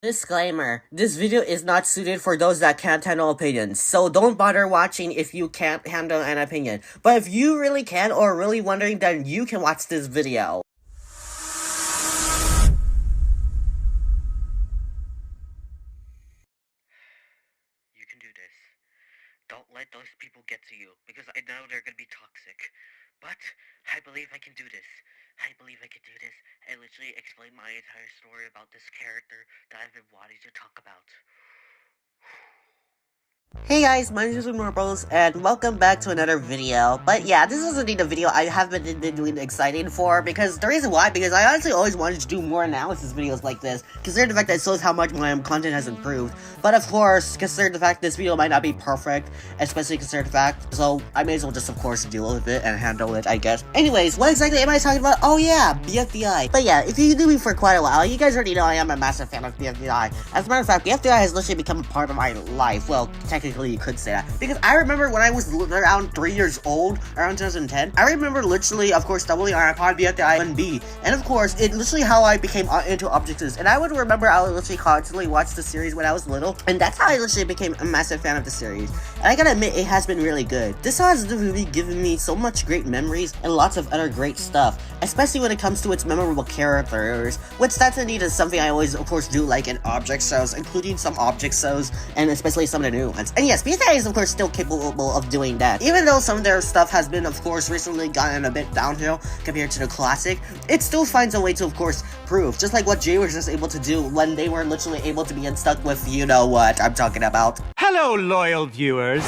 Disclaimer, this video is not suited for those that can't handle opinions, so don't bother watching if you can't handle an opinion. But if you really can or really wondering, then you can watch this video. You can do this. Don't let those people get to you, because I know they're gonna be toxic. But I believe I can do this. I believe I can do this and literally explain my entire story about this character that I've been wanting to talk about. Hey guys, my name is Marbles, and welcome back to another video. But yeah, this is indeed a video I have been doing excited for, because the reason why, because I honestly always wanted to do more analysis videos like this, considering the fact that it shows how much my content has improved. But of course, considering the fact this video might not be perfect, especially considering the fact, so I may as well just of course deal with it and handle it, I guess. Anyways, what exactly am I talking about? Oh yeah, BFDI. But yeah, if you knew me for quite a while, you guys already know I am a massive fan of BFDI. As a matter of fact, BFDI has literally become a part of my life. Well, technically you could say that, because I remember when I was around 3 years old, around 2010, I remember literally, of course, doubling on iPod BFDI 1B, and of course, it literally how I became into Objects. And I would remember I would literally constantly watch the series when I was little, and that's how I literally became a massive fan of the series. And I gotta admit, it has been really good. This has really given me so much great memories and lots of other great stuff, especially when it comes to its memorable characters, which that's indeed is something I always, of course, do like in Object shows, including some Object shows, and especially some of the new ones. And yes, BFDI is of course still capable of doing that. Even though some of their stuff has been, of course, recently gotten a bit downhill compared to the classic, it still finds a way to, of course, prove, just like what Jay was just able to do when they were literally able to be unstuck with you know what I'm talking about. Hello, loyal viewers.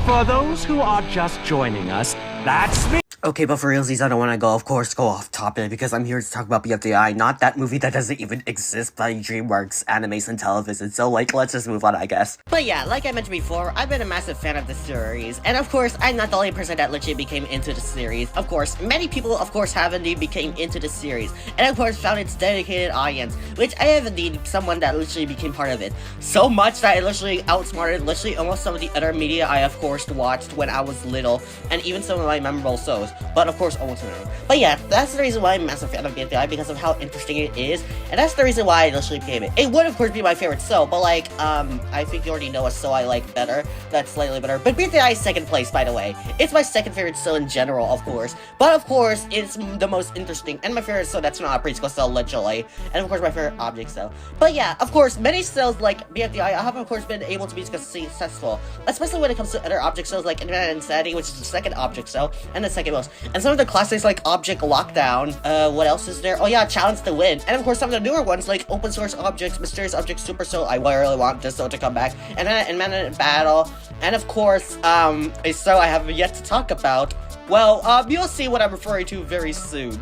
For those who are just joining us, that's me. Okay, but for realsies, I don't want to go off topic, because I'm here to talk about BFDI, not that movie that doesn't even exist by DreamWorks Animation Television, so like, let's just move on, I guess. But yeah, like I mentioned before, I've been a massive fan of the series, and of course, I'm not the only person that literally became into the series. Of course, many people, of course, have indeed became into the series, and of course, found its dedicated audience, which I have indeed someone that literally became part of it. So much that I literally outsmarted literally almost some of the other media I, of course, watched when I was little, and even some of my memorable shows. But of course, almost none. But yeah, that's the reason why I'm a massive fan of BFDI, because of how interesting it is, and that's the reason why I literally became it. It would of course be my favorite show, but like, I think you already know a show I like better, that's slightly better. But BFDI is second place, by the way. It's my second favorite show in general, of course. But of course, it's the most interesting, and my favorite show that's not a preschool show, literally. And of course, my favorite Object show. But yeah, of course, many shows like BFDI have of course been able to be successful, especially when it comes to other Object shows like Internet Insanity, which is the second Object show, and the second most. And some of the classics like Object Lockdown, what else is there? Oh yeah, Challenge to Win. And of course some of the newer ones like Open Source Objects, Mysterious Objects, Super Show, I really want this show to come back, and Man in Battle, and of course, a show I have yet to talk about. Well, you'll see what I'm referring to very soon.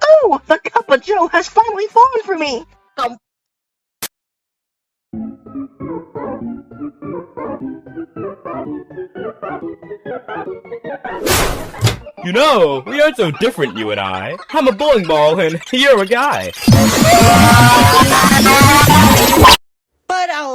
Oh, the cup of joe has finally fallen for me! You know, we aren't so different, you and I. I'm a bowling ball and you're a guy. But I'll,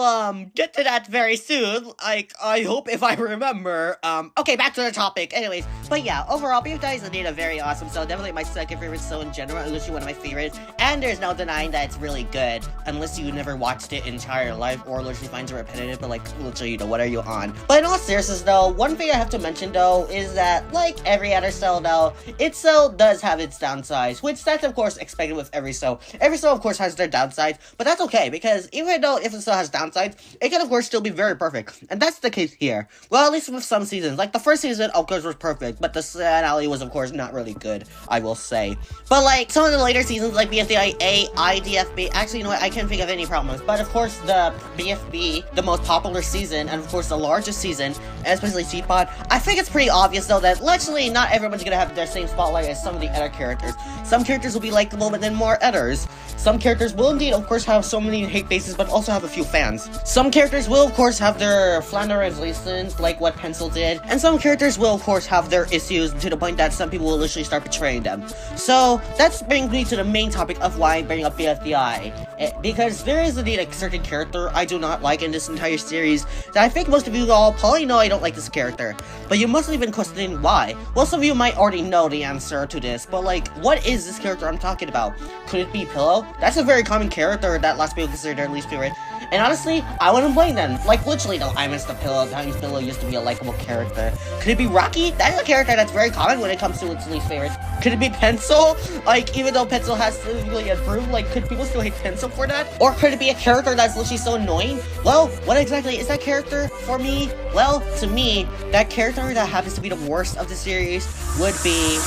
get to that very soon, like, I hope, if I remember. Okay, back to the topic. Anyways, but yeah, overall, BFDI is indeed a very awesome show, definitely my second favorite show in general, and literally one of my favorites, and there's no denying that it's really good, unless you never watched it in entire life, or literally finds it repetitive, but like, literally, you know, what are you on? But in all seriousness, though, one thing I have to mention, though, is that, like every other show, though, its show does have its downsides, which that's, of course, expected with every show. Every show, of course, has their downsides, but that's okay, because even though if a show has downsides, it can of course still be very perfect, and that's the case here. Well, at least with some seasons. Like the first season, of course, was perfect, but the finale was of course not really good, I will say. But like some of the later seasons, like BFDI A, IDFB, actually, you know what, I can't think of any problems. But of course, the BFB, the most popular season, and of course the largest season, and especially TPOT, I think it's pretty obvious though that literally not everyone's gonna have their same spotlight as some of the other characters. Some characters will be likable, but then more others. Some characters will indeed, of course, have so many hate bases, but also have a few fans. Some characters will, of course, have their Flanders reasons, like what Pencil did, and some characters will, of course, have their issues to the point that some people will literally start betraying them. So, that brings me to the main topic of why I bring up BFDI. Because there is indeed a certain character I do not like in this entire series that I think most of you all probably know I don't like this character, but you've mostly been questioning why. Most of you might already know the answer to this, but like, what is this character I'm talking about? Could it be Pillow? That's a very common character that lots of people consider their least favorite. And honestly, I wouldn't blame them. Like, literally, though, I miss the Pillow. Pillow used to be a likable character. Could it be Rocky? That's a character that's very common when it comes to its least favorite. Could it be Pencil? Like, even though Pencil has significantly improved, like, could people still hate Pencil for that? Or could it be a character that's literally so annoying? Well, what exactly is that character for me? Well, to me, that character that happens to be the worst of the series would be...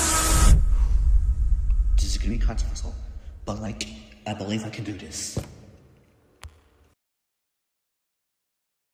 This is gonna be controversial, but, like, I believe I can do this.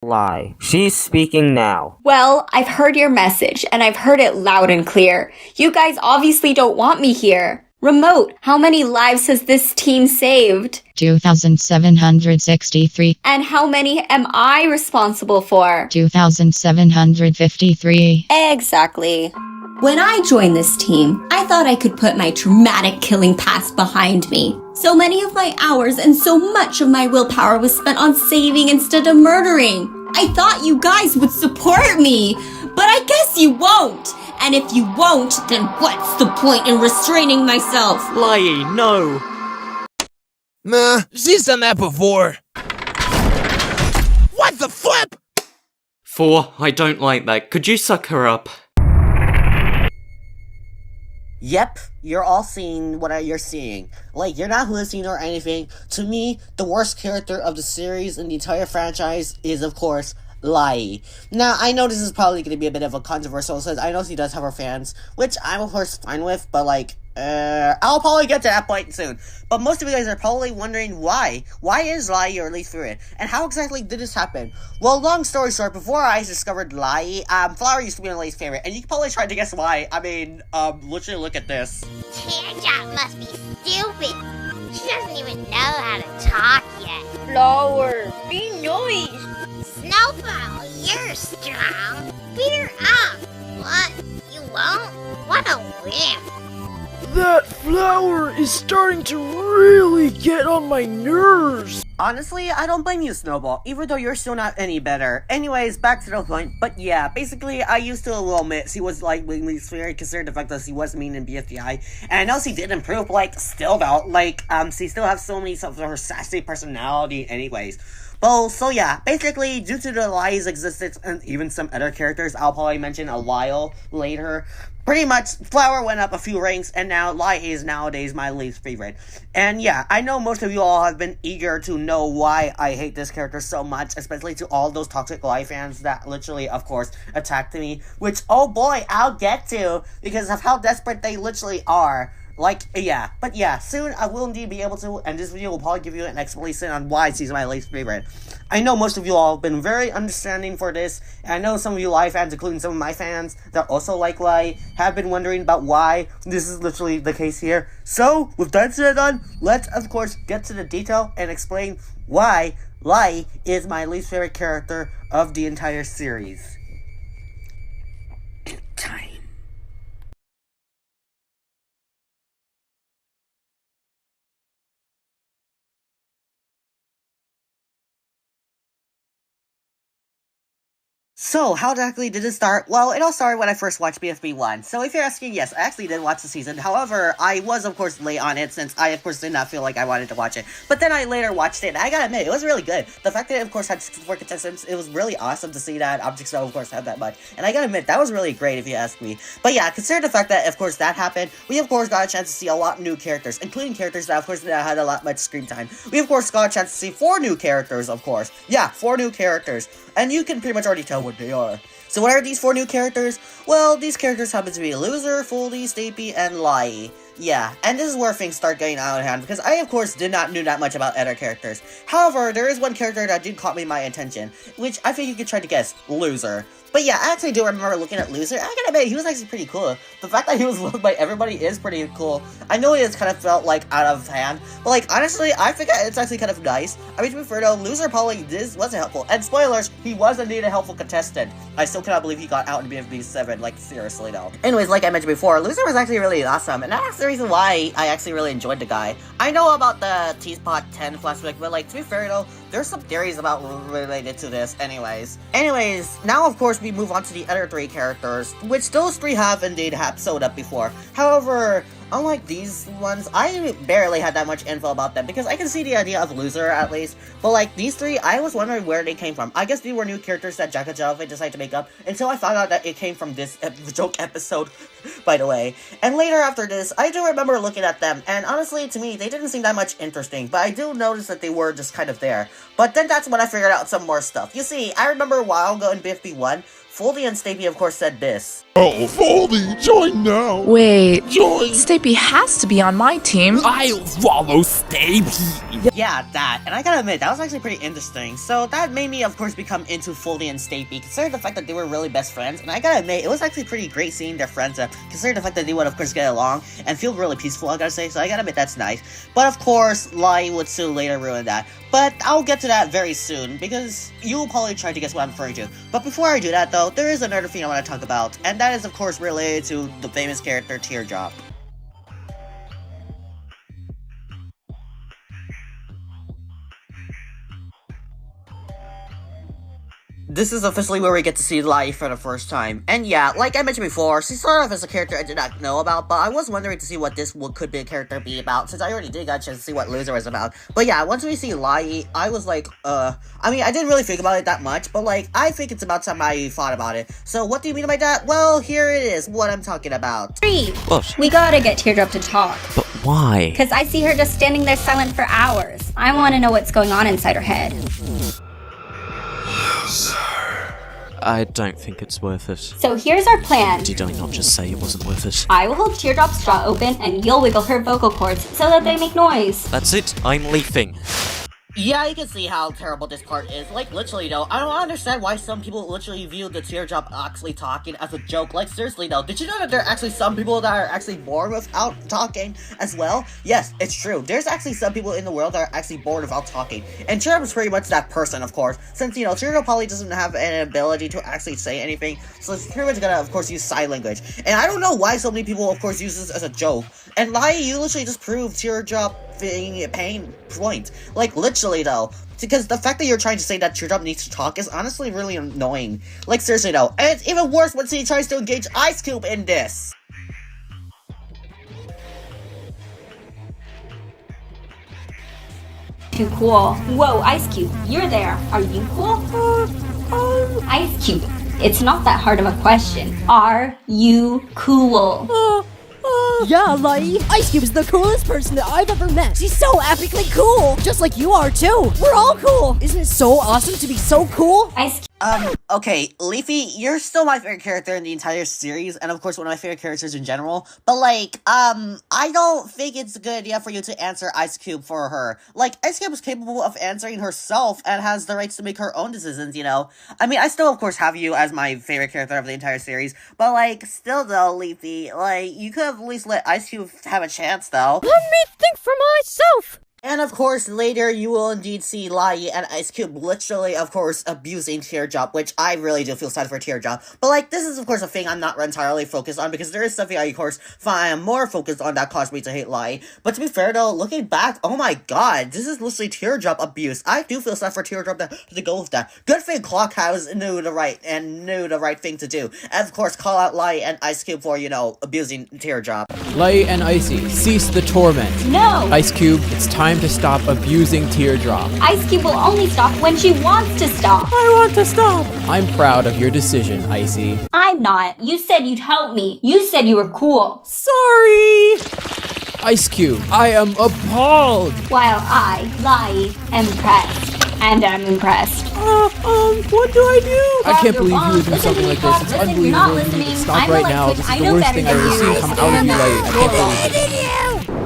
Lie. She's speaking now. Well, I've heard your message, and I've heard it loud and clear. You guys obviously don't want me here. Remote, how many lives has this team saved? 2,763. And how many am I responsible for? 2,753. Exactly. When I joined this team, I thought I could put my traumatic killing past behind me. So many of my hours and so much of my willpower was spent on saving instead of murdering. I thought you guys would support me, but I guess you won't. And if you won't, then what's the point in restraining myself? Lie, no. Nah, she's done that before. What the flip? 4, I don't like that. Could you suck her up? Yep, you're all seeing what you're seeing. Like, you're not listening or anything. To me, the worst character of the series and the entire franchise is, of course, Lai. Now, I know this is probably going to be a bit of a controversial, since I know she does have her fans, which I'm, of course, fine with, but, like, I'll probably get to that point soon. But most of you guys are probably wondering why. Why is Lai your least favorite? And how exactly did this happen? Well, long story short, before I discovered Lai, Flower used to be my least favorite. And you can probably try to guess why. I mean, literally look at this. Teardrop must be stupid. She doesn't even know how to talk yet. Flower, be nice. Snowball, you're strong. Beat her up. What? You won't? What a whim. That flower is starting to really get on my nerves. Honestly, I don't blame you, Snowball, even though you're still not any better. Anyways, back to the point, but yeah, basically, I used to admit she was, like, least favorite, considering the fact that she was mean in BFDI, and I know she did improve, like, still though, like, she still has so many of her sassy personality anyways. Well, so yeah, basically, due to the Lai's existence and even some other characters I'll probably mention a while later, pretty much, Flower went up a few ranks, and now Lai is nowadays my least favorite. And yeah, I know most of you all have been eager to know why I hate this character so much, especially to all those toxic Lai fans that literally, of course, attacked me, which, oh boy, I'll get to, because of how desperate they literally are. Like, yeah. But yeah, soon I will indeed be able to, and this video will probably give you an explanation on why she's my least favorite. I know most of you all have been very understanding for this, and I know some of you Lai fans, including some of my fans that also like Lai, have been wondering about why this is literally the case here. So, with that said on, let's of course get to the detail and explain why Lai is my least favorite character of the entire series. Time. So, how exactly did it start? Well, it all started when I first watched BFB 1. So, if you're asking, yes, I actually did watch the season. However, I was, of course, late on it, since I, of course, did not feel like I wanted to watch it. But then I later watched it, and I gotta admit, it was really good. The fact that it, of course, had 64 contestants, it was really awesome to see that Object Show, of course, had that much. And I gotta admit, that was really great, if you ask me. But yeah, consider the fact that, of course, that happened, we, of course, got a chance to see a lot of new characters, including characters that, of course, that had a lot much screen time. We, of course, got a chance to see 4 new characters, of course. Yeah, 4 new characters. And you can pretty much already tell what they are. So what are these 4 new characters? Well, these characters happen to be Loser, Foldy, Stapy, and Lai. Yeah, and this is where things start getting out of hand, because I, of course, did not know that much about other characters. However, there is one character that did caught me my attention, which I think you could try to guess, Loser. But yeah, I actually do remember looking at Loser. I gotta admit, he was actually pretty cool. The fact that he was loved by everybody is pretty cool. I know it has kind of felt, like, out of hand, but, like, honestly, I think it's actually kind of nice. I mean, to be fair though, Loser probably wasn't helpful. And spoilers, he was indeed a helpful contestant. I still cannot believe he got out in BFB 7, like, seriously though. Anyways, like I mentioned before, Loser was actually really awesome, and after the reason why I actually really enjoyed the guy. I know about the TPOT 10 flashback, but like, to be fair though, there's some theories about related to this anyways. Now of course we move on to the other 3 characters, which those 3 have indeed showed up before. However, unlike these ones, I barely had that much info about them because I can see the idea of loser at least. But like these 3, I was wondering where they came from. I guess they were new characters that Jacka Jelly decided to make up until I found out that it came from this joke episode, by the way. And later after this, I do remember looking at them, and honestly, to me, they didn't seem that much interesting, but I do notice that they were just kind of there. But then that's when I figured out some more stuff. You see, I remember a while ago in BFB 1, Foldy and Stapy of course said this. Oh, Foldy, join now! Wait, Join! Stapy has to be on my team. I'll follow Stapy. Yeah, that. And I gotta admit, that was actually pretty interesting. So that made me, of course, become into Foldy and Stapy, considering the fact that they were really best friends. And I gotta admit, it was actually pretty great seeing their friends up, considering the fact that they would, of course, get along and feel really peaceful, I gotta say. So I gotta admit, that's nice. But of course, Lai would soon later ruin that. But I'll get to that very soon, because you will probably try to guess what I'm referring to. But before I do that, though, there is another thing I want to talk about, and that is, of course, related to the famous character Teardrop. This is officially where we get to see Lai for the first time. And yeah, like I mentioned before, she started off as a character I did not know about, but I was wondering to see what this could be a character be about, since I already did get a chance to see what Loser was about. But yeah, once we see Lai, I was like, I mean, I didn't really think about it that much, but like, I think it's about time I thought about it. So what do you mean by that? Well, here it is, what I'm talking about. 3. What? We gotta get Teardrop to talk. But why? Because I see her just standing there silent for hours. I want to know what's going on inside her head. I don't think it's worth it. So here's our plan. Did I not just say it wasn't worth it? I will hold Teardrop's jaw open and you'll wiggle her vocal cords so that they make noise. That's it. I'm leaving. Yeah, you can see how terrible this part is. Like, literally, though, I don't understand why some people literally view the Teardrop actually talking as a joke. Like, seriously, though, did you know that there are actually some people that are actually born without talking as well? Yes, it's true. There's actually some people in the world that are actually born without talking. And Teardrop is pretty much that person, of course. Since, you know, Teardrop probably doesn't have an ability to actually say anything, so it's pretty much gonna, of course, use sign language. And I don't know why so many people, of course, use this as a joke. And Lai, you literally just proved Teardrop being a pain point. Like, literally, though. Because the fact that you're trying to say that Teardrop needs to talk is honestly really annoying. Like, seriously, though. And it's even worse when he tries to engage Ice Cube in this. Too cool. Whoa, Ice Cube, you're there. Are you cool? Ice Cube, it's not that hard of a question. Are you cool? Yeah, Lai. Ice Cube is the coolest person that I've ever met. She's so epically cool, just like you are too. We're all cool. Isn't it so awesome to be so cool? Ice Cube. Okay, Leafy, you're still my favorite character in the entire series, and of course one of my favorite characters in general, but like, I don't think it's a good idea for you to answer Ice Cube for her. Like, Ice Cube is capable of answering herself and has the rights to make her own decisions, you know? I mean, I still, of course, have you as my favorite character of the entire series, but like, still though, Leafy, like, you could have at least let Ice Cube have a chance, though. Let me think for myself. And of course, later you will indeed see Lai and Ice Cube literally, of course, abusing Teardrop, which I really do feel sad for Teardrop. But like, this is of course a thing I'm not entirely focused on, because there is something I, of course, find more focused on that caused me to hate Lai. But to be fair though, looking back, oh my god, this is literally Teardrop abuse. I do feel sad for Teardrop to go with that. Good thing Clockhouse knew the right thing to do. And of course, call out Lai and Ice Cube for, you know, abusing Teardrop. Lai and Icy, cease the torment. No! Ice Cube, it's time to stop abusing Teardrop. Ice Cube will only stop when she wants to stop. I want to stop. I'm proud of your decision, Icy. I'm not. You said you'd help me. You said you were cool. Sorry! Ice Cube, I am appalled. While I, Lai, am impressed. And I'm impressed. What do I do? I can't believe you would do something like this. It's unbelievable. You need to stop right now. This is the worst thing I've ever seen come out of you, Lai. I can't believe it.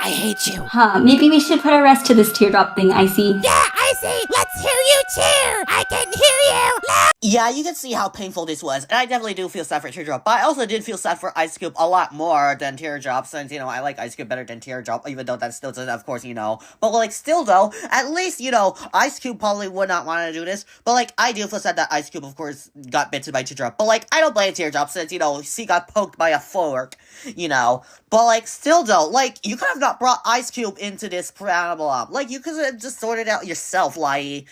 I hate you. Huh, maybe we should put a rest to this Teardrop thing, Icy. Yeah, I Icy, let's hear you cheer! I can hear you! Yeah, you can see how painful this was, and I definitely do feel sad for Teardrop, but I also did feel sad for Ice Cube a lot more than Teardrop, since, you know, I like Ice Cube better than Teardrop, even though that's still, of course, you know, but, like, still, though, at least, you know, Ice Cube probably would not want to do this, but, like, I do feel sad that Ice Cube, of course, got bitten by Teardrop, but, like, I don't blame Teardrop, since, you know, he got poked by a fork, you know, but, like, still, though, like, you could have not brought Ice Cube into this problem, like, you could have just sorted it out yourself, like,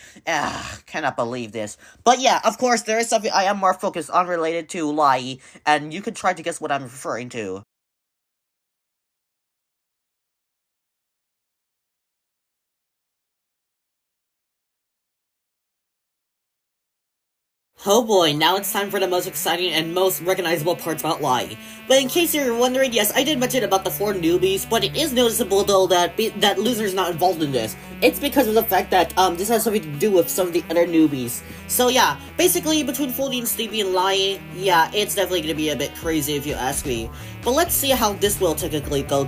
cannot believe this, but, yeah, of course, there is something I am more focused on related to Lai, and you can try to guess what I'm referring to. Oh boy, now it's time for the most exciting and most recognizable parts about Lai. But in case you're wondering, yes, I did mention about the 4 newbies, but it is noticeable though that Loser's not involved in this. It's because of the fact that this has something to do with some of the other newbies. So yeah, basically between Foldy and Stapy and Lai, yeah, it's definitely gonna be a bit crazy if you ask me. But let's see how this will technically go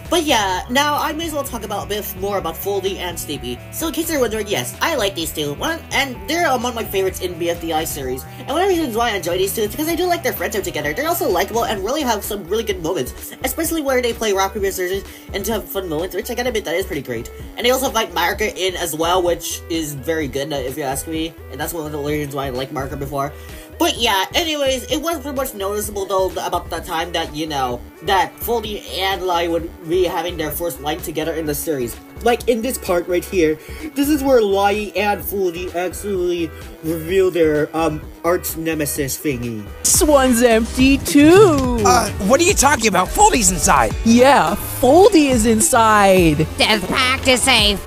But yeah, now I may as well talk about a bit more about Foldy and Stapy. So in case you're wondering, yes, I like these two, and they're among my favorites in BFDI series. And one of the reasons why I enjoy these two is because I do like their friendship together. They're also likable and really have some really good moments, especially where they play rock paper scissors and to have fun moments, which I gotta admit that is pretty great. And they also invite Marika in as well, which is very good if you ask me, and that's one of the reasons why I like Marika before. But yeah, anyways, it was pretty much noticeable though about the time that, you know, that Foldy and Lai would be having their first line together in the series. Like in this part right here, this is where Lai and Foldy actually reveal their arch nemesis thingy. This one's empty too! What are you talking about? Foldy's inside! Yeah, Foldy is inside! Death Pact is safe!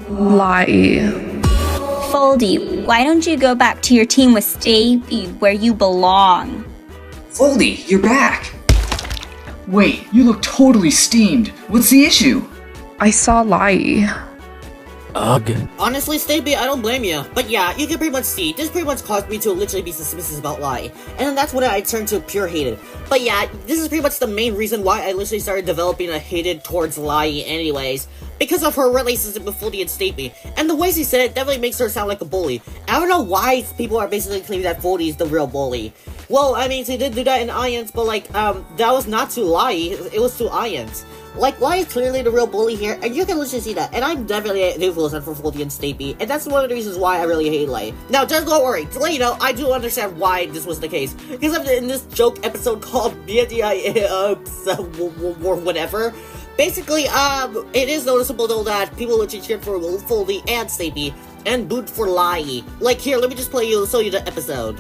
Lie. Foldy, why don't you go back to your team with Stapy, where you belong? Foldy, you're back! Wait, you look totally steamed. What's the issue? I saw Lie. Ugh. Honestly, Stapy, I don't blame you. But yeah, you can pretty much see, this pretty much caused me to literally be suspicious about Lai. And then that's when I turned to pure hated. But yeah, this is pretty much the main reason why I literally started developing a hated towards Lai anyways. Because of her relationship with Foldy and Stapy. And the way she said it definitely makes her sound like a bully. I don't know why people are basically claiming that Foldy is the real bully. Well, I mean, she did do that in Ions, but like, that was not to Lai, it was to Ions. Like, Lai is clearly the real bully here, and you can literally see that. And I'm definitely do feel sad for Foldy and Stapy, and that's one of the reasons why I really hate Lai. Now, just don't worry, to let you know, I do understand why this was the case. Because in this joke episode called BFDI, or whatever, basically, it is noticeable though that people literally cheered for Foldy and Stapy, and booed for Lai. Like, here, let me just show you the episode.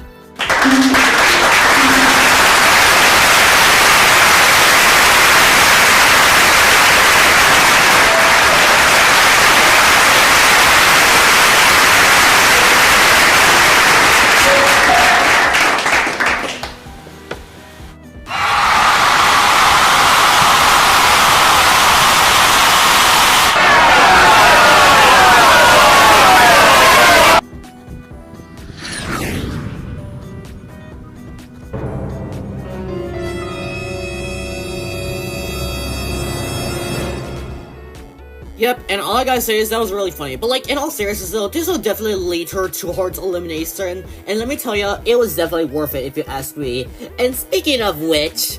Yep, and all I gotta say is that was really funny. But like, in all seriousness though, this will definitely lead her towards elimination. And let me tell you, it was definitely worth it if you ask me. And speaking of which...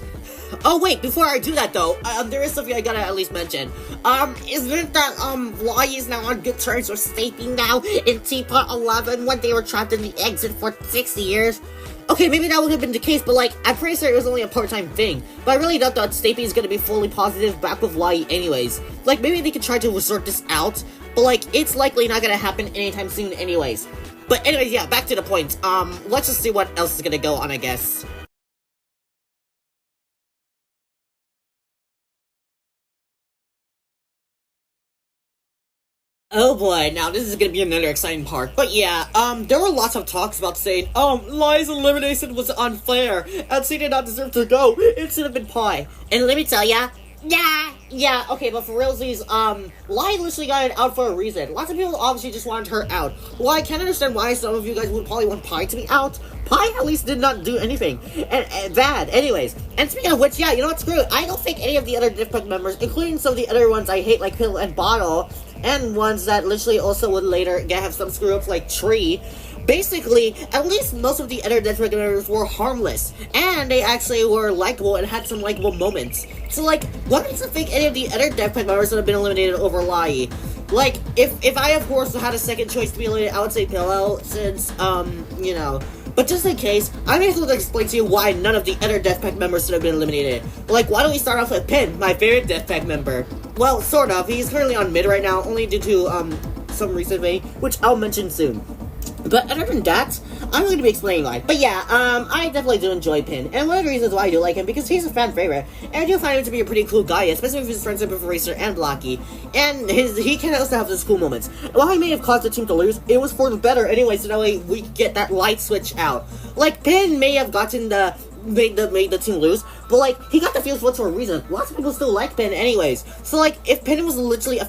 Oh wait, before I do that though, there is something I gotta at least mention. Isn't it that, Lai is now on good terms with Stapy now in TPOT 11 when they were trapped in the exit for 6 years? Okay, maybe that would have been the case, but like, I'm pretty sure it was only a part-time thing. But I really doubt that Stapy is gonna be fully positive back with Lai anyways. Like, maybe they could try to sort this out, but like, it's likely not gonna happen anytime soon anyways. But anyways, yeah, back to the point. Let's just see what else is gonna go on, I guess. Oh boy, now this is gonna be another exciting part. But yeah, there were lots of talks about saying, Lai's elimination was unfair, and she did not deserve to go. It should have been Pie. And let me tell ya, Yeah, okay, but for realsies, Lai literally got it out for a reason. Lots of people obviously just wanted her out. Well, I can understand why some of you guys would probably want Pi to be out. Pi at least did not do anything bad. Anyways, and speaking of which, yeah, you know what, screw it. I don't think any of the other DFPOT members, including some of the other ones I hate, like Pill and Bottle, and ones that literally also would later have some screw-ups like Tree, basically, at least most of the other DFPOT members were harmless, and they actually were likable and had some likable moments. So, like, what makes you think any of the other DFPOT members would have been eliminated over Lai? Like, if I, of course, had a second choice to be eliminated, I would say Pillow, since, you know. But just in case, I may as well explain to you why none of the other DFPOT members should have been eliminated. Like, why don't we start off with Pin, my favorite DFPOT member? Well, sort of. He's currently on mid right now, only due to, some recent way, which I'll mention soon. But other than that, I'm going to be explaining why. But yeah, I definitely do enjoy Pin. And one of the reasons why I do like him, because he's a fan favorite. And I do find him to be a pretty cool guy, especially with his friendship with Racer and Blocky. And he can also have those cool moments. While he may have caused the team to lose, it was for the better anyway, so that way we get that light switch out. Like, Pin may have gotten made the team lose, but like, he got the field switch for a reason. Lots of people still like Pin anyways. So like, if Pin was literally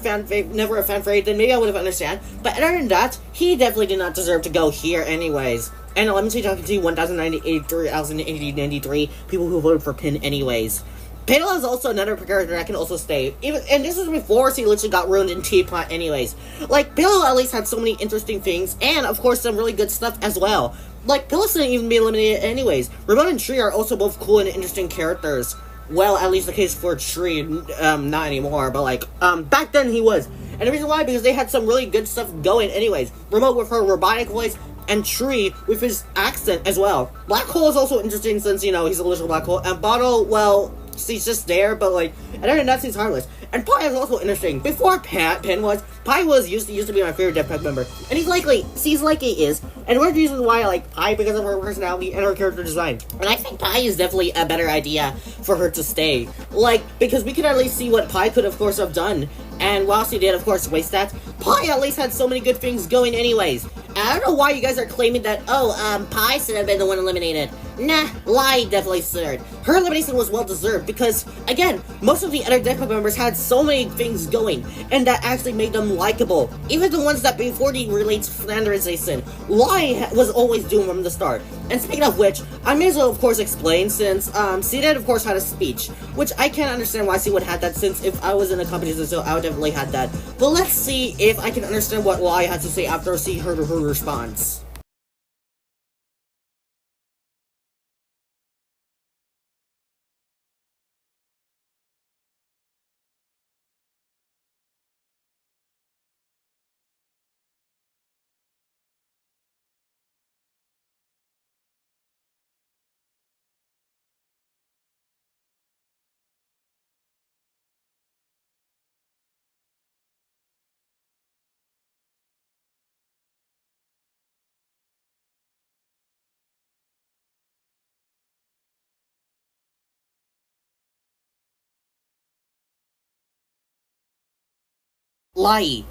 never a fan favorite, then maybe I would have understand. But other than that, he definitely did not deserve to go here anyways. And let me say talking to 1,093 people who voted for Pin anyways. Payla is also another character that can also stay. And this was before she literally got ruined in TPOT anyways. Like, Pillow at least had so many interesting things, and of course some really good stuff as well. Like, Pillow shouldn't even be eliminated anyways. Ramon and Tree are also both cool and interesting characters. Well, at least the case for Tree, not anymore, but like, back then he was. And the reason why, because they had some really good stuff going anyways. Ramon with her robotic voice, and Tree with his accent as well. Black Hole is also interesting since, you know, he's a literal black hole. And Bottle, well, she's just there, but like, other than that, she's harmless. And Pi is also interesting. Before Pin was, Pi used to be my favorite DFPOT member, and she's like he is. And one of the reasons why I like Pi, because of her personality and her character design. And I think Pi is definitely a better idea for her to stay. Like, because we could at least see what Pi could, of course, have done. And while she did, of course, waste that, Pi at least had so many good things going anyways. And I don't know why you guys are claiming that, Pi should have been the one eliminated. Nah, Lai definitely should. Her elimination was well deserved because, again, most of the other DFPOT members had so many things going, and that actually made them likable. Even the ones that before the relates standardization, Lai was always doomed from the start. And speaking of which, I may as well, of course, explain, since, Ceded, of course, had a speech, which I can't understand why she would have that, since if I was in a competition, so I would definitely have that. But let's see if I can understand what Lai had to say after she heard her response. Lai,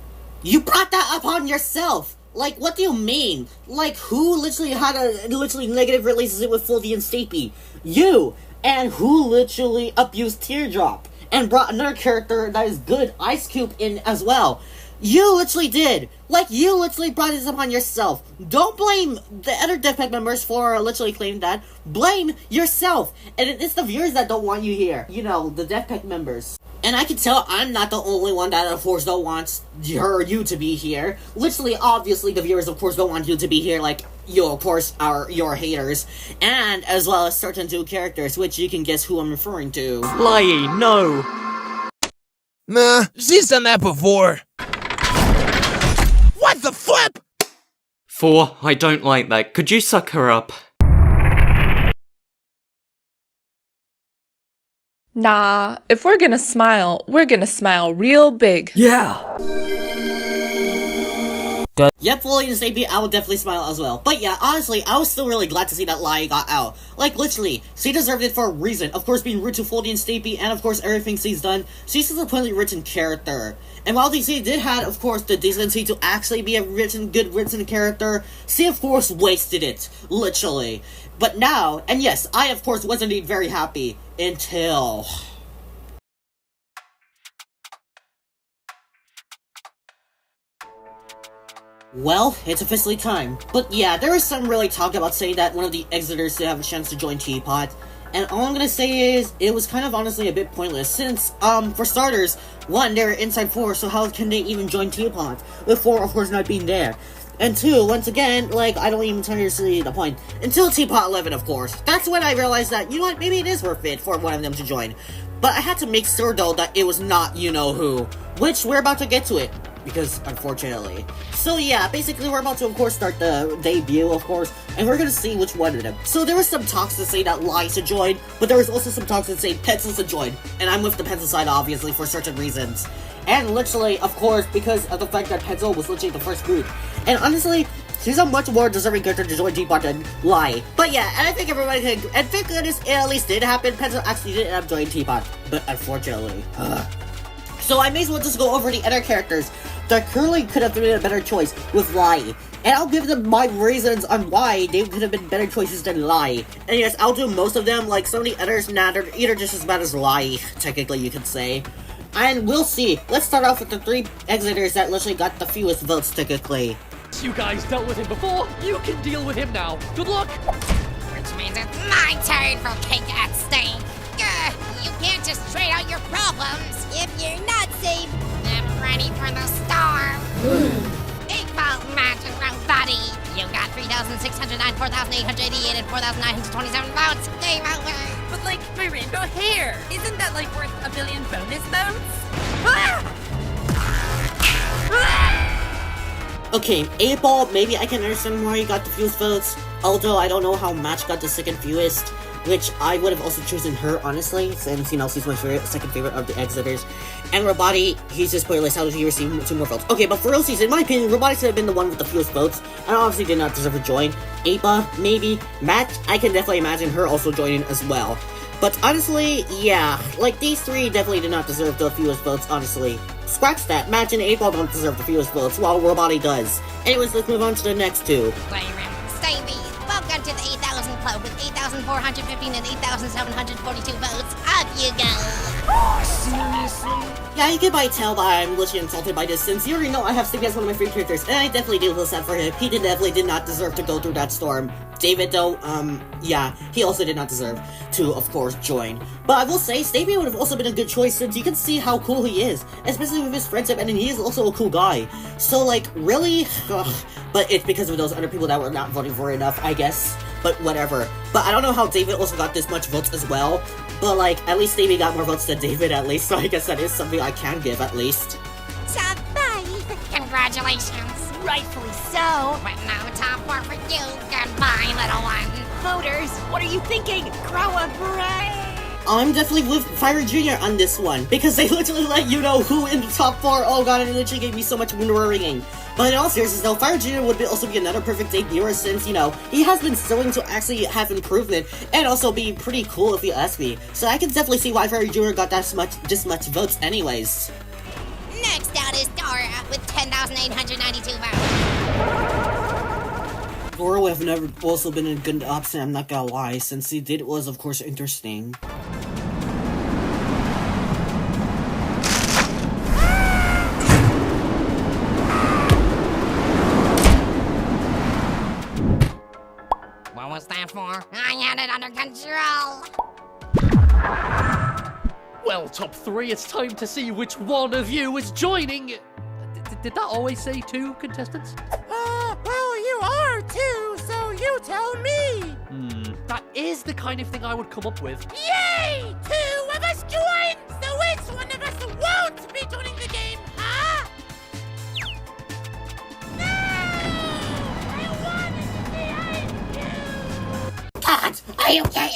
you brought that upon yourself! Like, what do you mean? Like, who literally had a negative relationship with Foldy and Stapy? You! And who literally abused Teardrop? And brought another character that is good, Ice Cube, in as well. You literally did! Like, you literally brought this upon yourself. Don't blame the other DFPOT members for literally claiming that. Blame yourself! And it's the viewers that don't want you here. You know, the DFPOT members. And I can tell I'm not the only one that, of course, don't want you to be here. Literally, obviously, the viewers, of course, don't want you to be here, like, you, of course, are your haters. And as well as certain two characters, which you can guess who I'm referring to. Lai, no! Nah, she's done that before. What the flip? 4, I don't like that. Could you suck her up? Nah, if we're gonna smile real big. Yeah! Yep, Foldy and Stapy, I will definitely smile as well. But yeah, honestly, I was still really glad to see that Lai got out. Like, literally, she deserved it for a reason. Of course, being rude to Foldy and Stapy, and of course, everything she's done. She's a completely written character. And while DC did have, of course, the decency to actually be a good written character, she, of course, wasted it. Literally. But now, and yes, I, of course, was indeed very happy. Until... Well, it's officially time. But yeah, there was some really talk about saying that one of the Exiters did have a chance to join TPOT. And all I'm gonna say is, it was kind of honestly a bit pointless, since, for starters, 1, they're inside 4, so how can they even join TPOT, with 4, of course, not being there? And 2, once again, like, I don't even tell you to see the point, until TPOT 11, of course. That's when I realized that, you know what, maybe it is worth it for one of them to join. But I had to make sure, though, that it was not you-know-who, which we're about to get to it. Because, unfortunately. So yeah, basically we're about to, of course, start the debut, of course, and we're gonna see which one of them. So there was some talks to say that Lai should join, but there was also some talks that say Pencil should join, and I'm with the Pencil side, obviously, for certain reasons. And literally, of course, because of the fact that Pencil was literally the first group. And honestly, she's a much more deserving character to join TPOT than Lai. But yeah, and I think everybody can, and thank goodness it at least did happen, Pencil actually did end up joining TPOT, but unfortunately, So I may as well just go over the other characters that clearly could have been a better choice with Lai. And I'll give them my reasons on why they could have been better choices than Lai. And yes, I'll do most of them, like some of the others, nah, they're either just as bad as Lai, technically you could say. And we'll see. Let's start off with the 3 Exiters that literally got the fewest votes, technically. You guys dealt with him before, you can deal with him now. Good luck! Which means it's my turn for cake at stake. You can't just trade out your problems if you're not safe. I'm ready for the storm. Equal match and nobody. You got 3,609, 4,888, and 4,927 votes. Game over. But like, my rainbow hair, isn't that like worth a billion bonus votes? Okay, 8-Ball, maybe I can understand why he got the fewest votes, although I don't know how Match got the second fewest, which I would have also chosen her, honestly, since, you know, she's my second favorite of the Exiters. And Robati, he's just pointless, how did he receive 2 more votes? Okay, but for real, in my opinion, Robati should have been the one with the fewest votes, and obviously did not deserve to join. Appa, maybe. Match, I can definitely imagine her also joining as well. But honestly, yeah, like, these 3 definitely did not deserve the fewest votes, honestly. Scratch that, Match and 8-Ball don't deserve the fewest votes, while Robati does. Anyways, let's move on to the next 2. Stapy, welcome to the 8,000 Club with 8,415 and 8,742 votes. Up you go! Oh, seriously? Yeah, you can probably tell that I'm literally insulted by this, since you already know I have Stapy as one of my favorite characters, and I definitely do feel sad for him. He definitely did not deserve to go through that storm. David, though, yeah, he also did not deserve to, of course, join. But I will say, Stapy would have also been a good choice, since you can see how cool he is, especially with his friendship, and he is also a cool guy. So, like, really? Ugh. But it's because of those other people that were not voting for enough, I guess. But whatever. But I don't know how David also got this much votes as well. But, like, at least Stapy got more votes than David, at least, so I guess that is something I can give, at least. Congratulations. Rightfully so. But no top 4 for you. Goodbye, little one. Voters, what are you thinking? Grow a brain. I'm definitely with Fire Jr. on this one, because they literally let you know who in the top 4. Oh god, it literally gave me so much worrying. But in all seriousness though, Fire Jr. would also be another perfect debuter, since, you know, he has been showing to actually have improvement, and also be pretty cool if you ask me. So I can definitely see why Fire Jr. got this much votes anyways. Next out is Dora with 10,892 votes. Dora would have never also been a good option, I'm not gonna lie, since he did was of course interesting. What was that for? I had it under control. Well, top 3, it's time to see which one of you is joining. Did that always say 2 contestants? Well, you are 2, so you tell me. That is the kind of thing I would come up with. Yay! 2 of us joined! So which one of us won't be joining the game, huh? No! I wanted to be God, are you okay?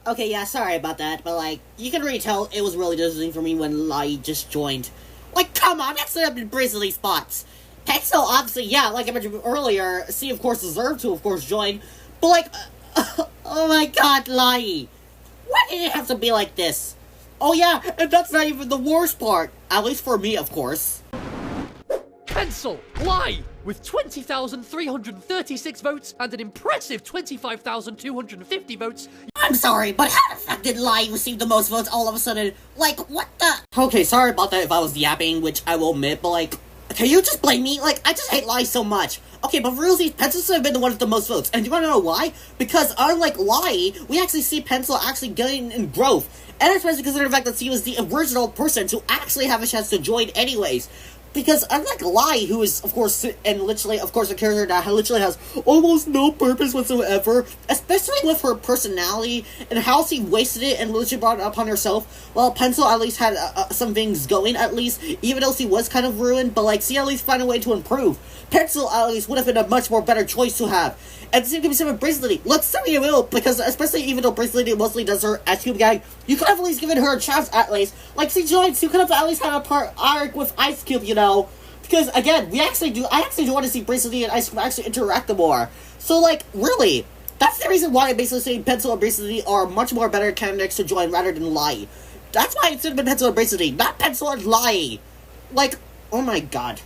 Okay, yeah, sorry about that, but like, you can really tell it was really disappointing for me when Lai just joined. Like, come on, that's up in bristly spots. Pencil, obviously, yeah, like I mentioned earlier, C, of course, deserved to, of course, join, but like, oh my god, Lai. Why did it have to be like this? Oh yeah, and that's not even the worst part. At least for me, of course. Pencil, Lai, with 20,336 votes and an impressive 25,250 votes. I'm sorry, but how the fuck did Lai receive the most votes all of a sudden? Like, what the? Okay, sorry about that if I was yapping, which I will admit, but like, Can you just blame me? Like, I just hate Lai so much. Okay, but for real, Pencil should have been the one with the most votes. And you wanna know why? Because unlike Lai, we actually see Pencil actually getting in growth. And especially considering the fact that he was the original person to actually have a chance to join anyways. Because unlike Lai, who is, of course, and literally, of course, a character that literally has almost no purpose whatsoever, especially with her personality and how she wasted it and literally brought it upon herself, well, Pencil at least had some things going, at least, even though she was kind of ruined, but, like, she at least found a way to improve. Pencil at least would have been a much more better choice to have. And the same can be said with Bracelety. Look, say you will, because especially even though Bracelety mostly does her Ice Cube gag, you could have at least given her a chance at least. Like, she joined, she could have at least had a part arc with Ice Cube, you know. Because, again, I actually do want to see Bracelety and Ice Cube actually interact more. So, like, really, that's the reason why I basically say Pencil and Bracelety are much more better candidates to join rather than Lai. That's why it should have been Pencil and Bracelety, not Pencil and Lai. Like, oh my god.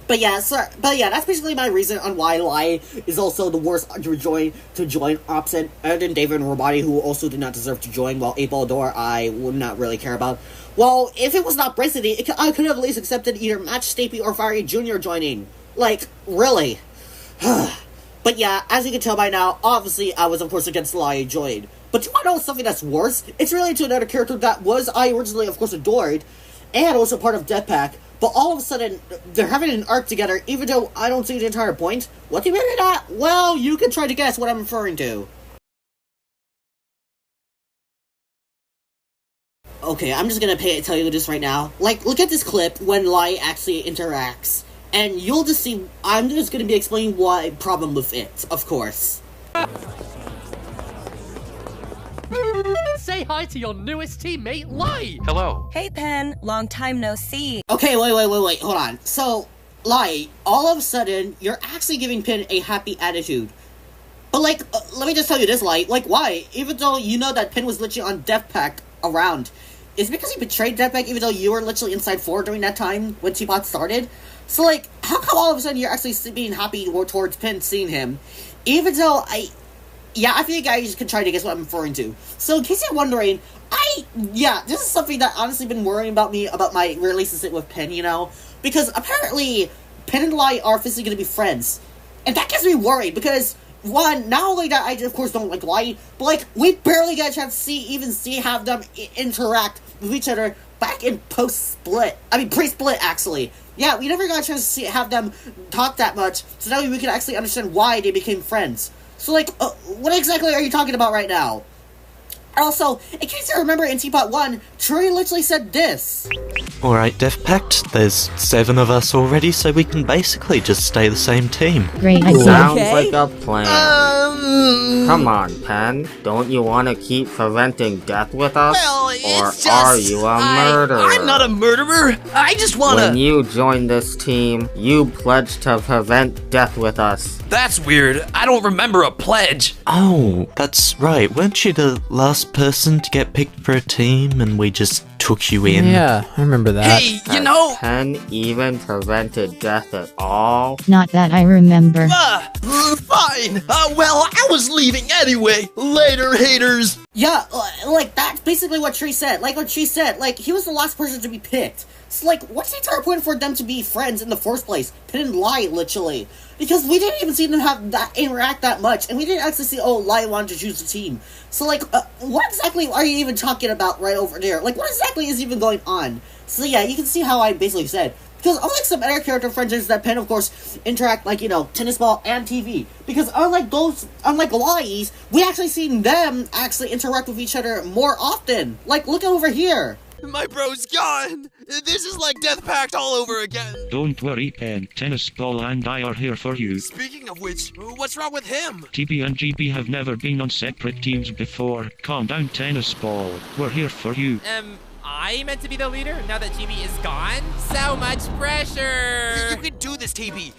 But yeah, that's basically my reason on why Lai is also the worst to join opposite, other than David and Robati, who also did not deserve to join, while April Door I would not really care about. Well, if it was not Bracelety, I could have at least accepted either Match Stapy or Fiery Jr. joining. Like, really. But yeah, as you can tell by now, obviously I was of course against Lai joined. But do you want to know something that's worse? It's related to another character that I originally of course adored, and also part of Deathpack. But all of a sudden, they're having an arc together, even though I don't see the entire point. What do you mean by that? Well, you can try to guess what I'm referring to. Okay, I'm just gonna tell you this right now. Like, look at this clip when Lai actually interacts. And you'll just see, I'm just gonna be explaining why problem with it, of course. Say hi to your newest teammate, Lai! Hello. Hey, Pen. Long time no see. Okay, wait, hold on. So, Lai, all of a sudden, you're actually giving Pin a happy attitude. But, like, let me just tell you this, Lai. Like, why? Even though you know that Pin was literally on Deathpack around. Is it because he betrayed Deathpack even though you were literally inside 4 during that time when TPOT started? So, like, how come all of a sudden you're actually being happy towards Pin seeing him? Even though I think you guys can try to guess what I'm referring to. So, in case you're wondering, this is something that honestly been worrying about me, about my relationship with Pen, you know? Because apparently, Pen and Lai are physically going to be friends. And that gets me worried, because, one, not only that I, of course, don't like Lai, but, like, we barely get a chance to have them interact with each other back in pre-split, actually. Yeah, we never got a chance to have them talk that much, so now we can actually understand why they became friends. So, like, what exactly are you talking about right now? Also, in case you remember in TPOT 1, Trey literally said this. Alright, Death Pact, there's 7 of us already, so we can basically just stay the same team. Great. Sounds like a plan. Come on, Pen. Don't you want to keep preventing death with us? Well, or are you a murderer? I'm not a murderer. I just wanna... When you joined this team, you pledged to prevent death with us. That's weird. I don't remember a pledge. Oh, that's right. Weren't you the last person to get picked for a team and we just took you in? Yeah, I remember that. Hey, you know... Has Pen even prevented death at all? Not that I remember. Fine. Well, I was leaving anyway. Later, haters. Yeah, like, that's basically what Tree said. Like what Tree said, like, he was the last person to be picked. So, like, what's the entire point for them to be friends in the first place? Pin and Lai, literally. Because we didn't even see them interact that much, and we didn't actually see, Lai wanted to choose the team. So, like, what exactly are you even talking about right over there? Like, what exactly is even going on? So, yeah, you can see how I basically said. Because unlike some other character friendships that Pen, of course, interact, like, you know, tennis ball and TV. Because unlike Lai's, we actually seen them actually interact with each other more often. Like, look over here. My bro's gone! This is like Death Pact all over again! Don't worry, Pen. Tennis Ball and I are here for you. Speaking of which, what's wrong with him? TP and GB have never been on separate teams before. Calm down, Tennis Ball. We're here for you. I meant to be the leader now that GB is gone? So much pressure! You can do this, TP.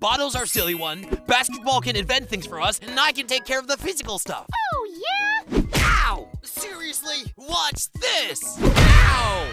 Bottle's our silly one, basketball can invent things for us, and I can take care of the physical stuff. Oh, yeah? Ow! Seriously? Watch this! Ow!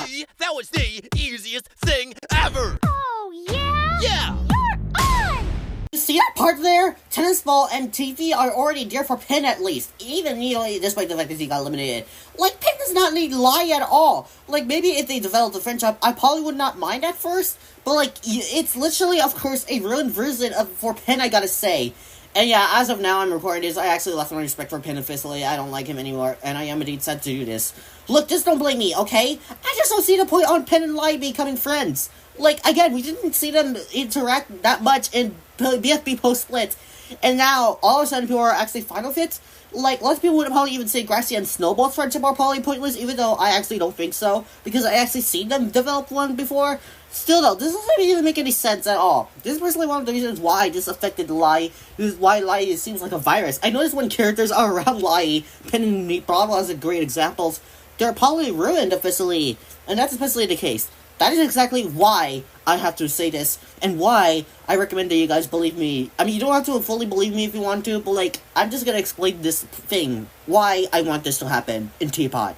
See? That was the easiest thing ever! Oh, yeah? Yeah! You're on! See that part there? sure, Tennis Ball and TV are already dear for Pin at least, even, despite the fact that he got eliminated. Like, Pin does not need Lai at all. Like, maybe if they developed a friendship, I probably would not mind at first, but, like, it's literally, of course, a ruined version for Pin, I gotta say. And yeah, as of now, I'm recording this, I actually lost my respect for Pin officially. I don't like him anymore, and I am indeed set to do this. Look, just don't blame me, okay? I just don't see the point on Pin and Lai becoming friends. Like, again, we didn't see them interact that much in BFB post-split, and now, all of a sudden, people are actually final fits. Like, lots of people would probably even say Grassy and Snowball's friendship are probably pointless, even though I actually don't think so, because I actually seen them develop one before. Still though, this doesn't even make any sense at all. This is personally one of the reasons why this affected Lai, why Lai seems like a virus. I noticed when characters are around Lai, Pin and Bravo as great examples, they're probably ruined officially, and that's especially the case. That is exactly why I have to say this, and why I recommend that you guys believe me. I mean, you don't have to fully believe me if you want to, but like, I'm just gonna explain this thing, why I want this to happen in TPOT.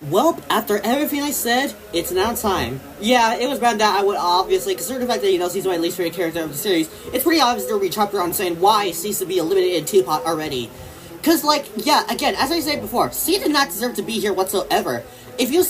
Well, after everything I said, it's now time. Yeah, it was bad that I would obviously, considering the fact that, she's my least favorite character of the series, it's pretty obvious there will be a chapter on saying why C to be eliminated in Teapot already. Cause, like, yeah, again, as I said before, C did not deserve to be here whatsoever. If you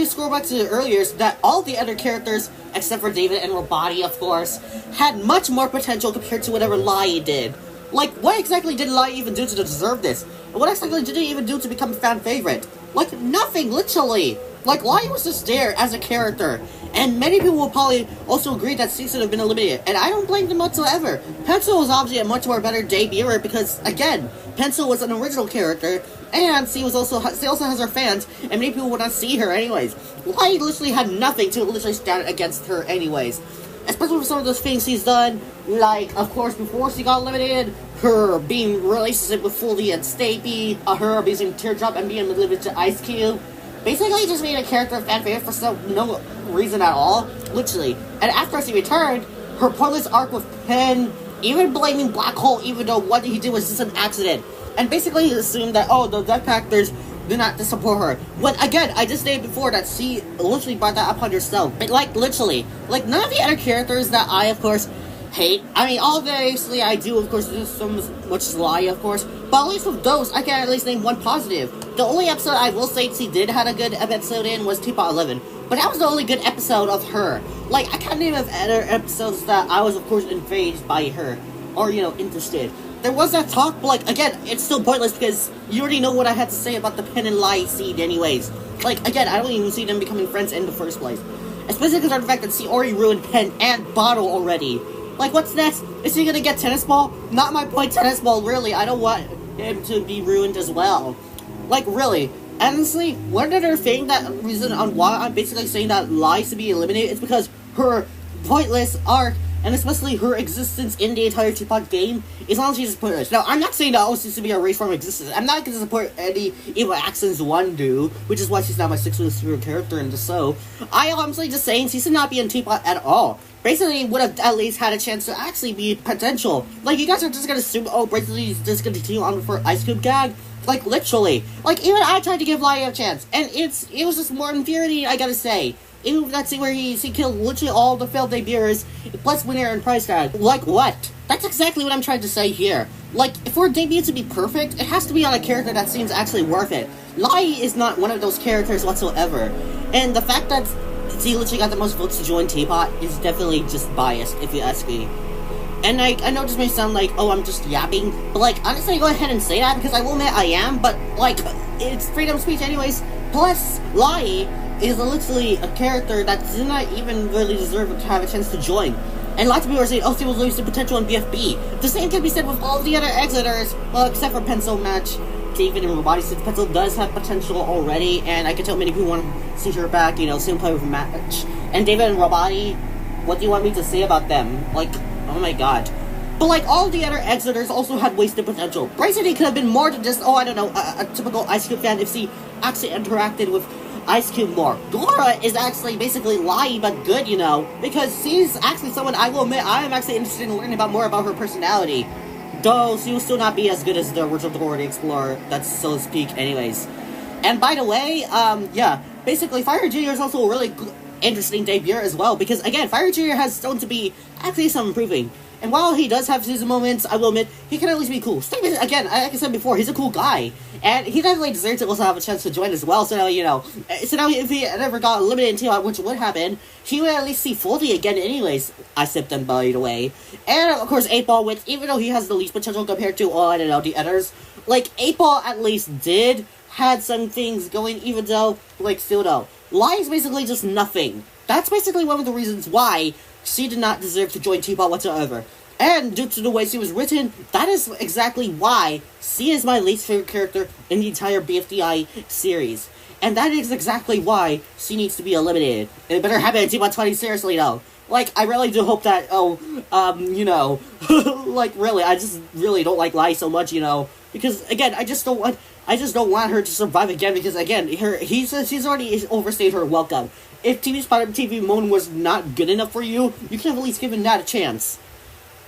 scroll back to earlier, that all the other characters, except for David and Robati, of course, had much more potential compared to whatever Lai did. Like, what exactly did Lai even do to deserve this? And what exactly did he even do to become a fan favorite? Like, nothing, literally. Like, Lai was just there as a character. And many people will probably also agree that C should have been eliminated. And I don't blame them whatsoever. Pencil was obviously a much more better debuter because, again, Pencil was an original character. And she also has her fans. And many people would not see her anyways. Lai literally had nothing to literally stand against her anyways. Especially for some of those things she's done, like, of course, before she got eliminated, her being in relationship with Foldy And Stapy, her abusing Teardrop and being limited to Ice Cube. Basically, just made a character fan favorite for no reason at all, literally. And after she returned, her pointless arc with Pen, even blaming Black Hole, even though what he did was just an accident. And basically assumed that, oh, the Death Factors do not support her. When, again, I just stated before that she literally brought that upon herself. But, like, literally. Like, none of the other characters that I, of course, hate. I mean, obviously, I do, of course, do so much Lai, of course. But at least with those, I can at least name one positive. The only episode I will say she did had a good episode in was Teapot 11. But that was the only good episode of her. Like, I can't name of other episodes that I was, of course, invaded by her. Or, interested. There was that talk, but, like, again, it's still pointless because you already know what I had to say about the Pen and Lai seed anyways. Like, again, I don't even see them becoming friends in the first place. Especially because of the fact that she already ruined Pen and Bottle already. Like, what's next? Is he gonna get Tennis Ball? Not my point, Tennis Ball, really. I don't want him to be ruined as well. Like, really. Honestly, one other thing reason on why I'm basically saying that Lai should be eliminated is because her pointless arc, and especially her existence in the entire Teapot game, is honestly just pointless. Now, I'm not saying that she's to be a race form existence. I'm not going to support any evil actions one do, which is why she's not my sixth favorite character in the show. I am honestly just saying she should not be in Teapot at all. Basically, would have at least had a chance to actually be potential. Like, you guys are just going to assume, oh, basically, he's just going to continue on for Ice Cube gag. Like, literally. Like, even I tried to give Lai a chance, and it was just more infuriating, I gotta say. Even that scene where he killed literally all the failed debuters, plus winner and prize tag. Like what? That's exactly what I'm trying to say here. Like, for a debut to be perfect, it has to be on a character that seems actually worth it. Lai is not one of those characters whatsoever. And the fact that he literally got the most votes to join Teapot is definitely just biased, if you ask me. And I know this may sound like, oh, I'm just yapping, but like, honestly, go ahead and say that, because I will admit I am, but like, it's freedom of speech anyways. Plus, Lai is literally a character that does not even really deserve to have a chance to join. And lots of people are saying, oh, she will lose the potential in BFB. The same can be said with all the other exiters, well, except for Pencil Match, David and Robati, since Pencil does have potential already, and I can tell many people want to see her back, see him play with Match. And David and Robati, what do you want me to say about them? Like, oh my god. But like, all the other exiters also had wasted potential. Bryson could have been more than just, oh, I don't know, a typical Ice Cube fan if she actually interacted with Ice Cube more. Dora is actually basically Lai, but good, because she's actually someone I will admit I am actually interested in learning about more about her personality. though she will still not be as good as the original Dora the Explorer that's still its peak anyways. And by the way, yeah, basically Fire Jr. is also a really interesting debut as well, because again, Fire Jr. has shown to be actually some improving. And while he does have his moments, I will admit, he can at least be cool. Stapy, again, like I said before, he's a cool guy. And he definitely deserves to also have a chance to join as well, so now, you know. So now, if he ever got eliminated in TPOT, which would happen, he would at least see Foldy again anyways. I sipped them, by the way. And, of course, 8-Ball, with, even though he has the least potential compared to, I don't know, the others, like, 8-Ball at least had some things going, even though, like, still though. Lai is basically just nothing. That's basically one of the reasons why she did not deserve to join TPOT whatsoever. And due to the way she was written, that is exactly why she is my least favorite character in the entire BFDI series. And that is exactly why she needs to be eliminated. And it better happen in TPOT 20, seriously though. Like, I really do hope that, you know, like, really, I just really don't like Lai so much, you know. Because, again, I just don't want her to survive again, because, again, she's already overstayed her welcome. If TV Spider TV Moon was not good enough for you, you could have at least given that a chance.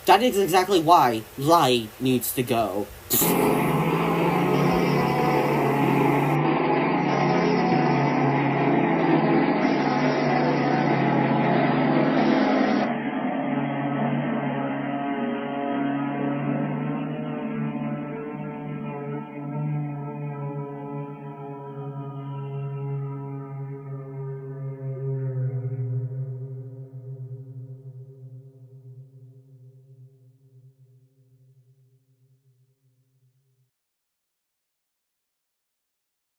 That is exactly why Lai needs to go.